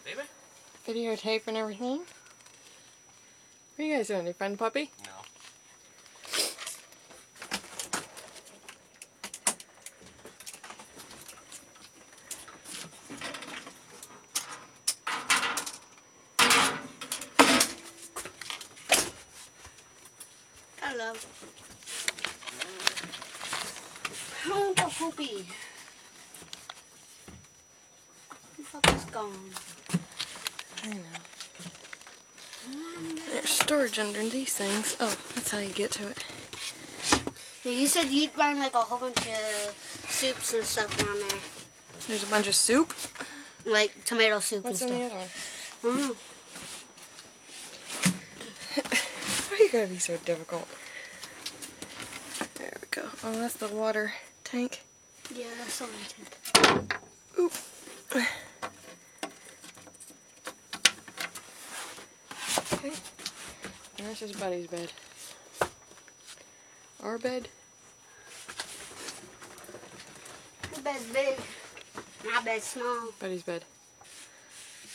baby? Videotape and everything. What are you guys doing? You find the puppy? No. Hello. I want the puppy. The puppy's gone. I know. There's storage under these things. Oh, that's how you get to it. Yeah, you said you'd find like a whole bunch of soups and stuff down there. There's a bunch of soup. Like tomato soup What's and in stuff. the other one? I don't know. Why you gotta be so difficult? There we go. Oh, that's the water tank. Yeah, that's something too. Oop. Okay. And that's just Buddy's bed. Our bed. Your bed's big. My bed's small. Buddy's bed.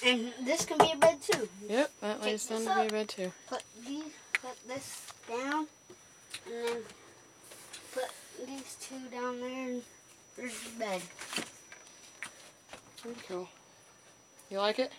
And this can be a bed too. Yep, that lays down to be a bed too. Put this down, and then put these two down there, and there's the bed. Pretty cool. You like it?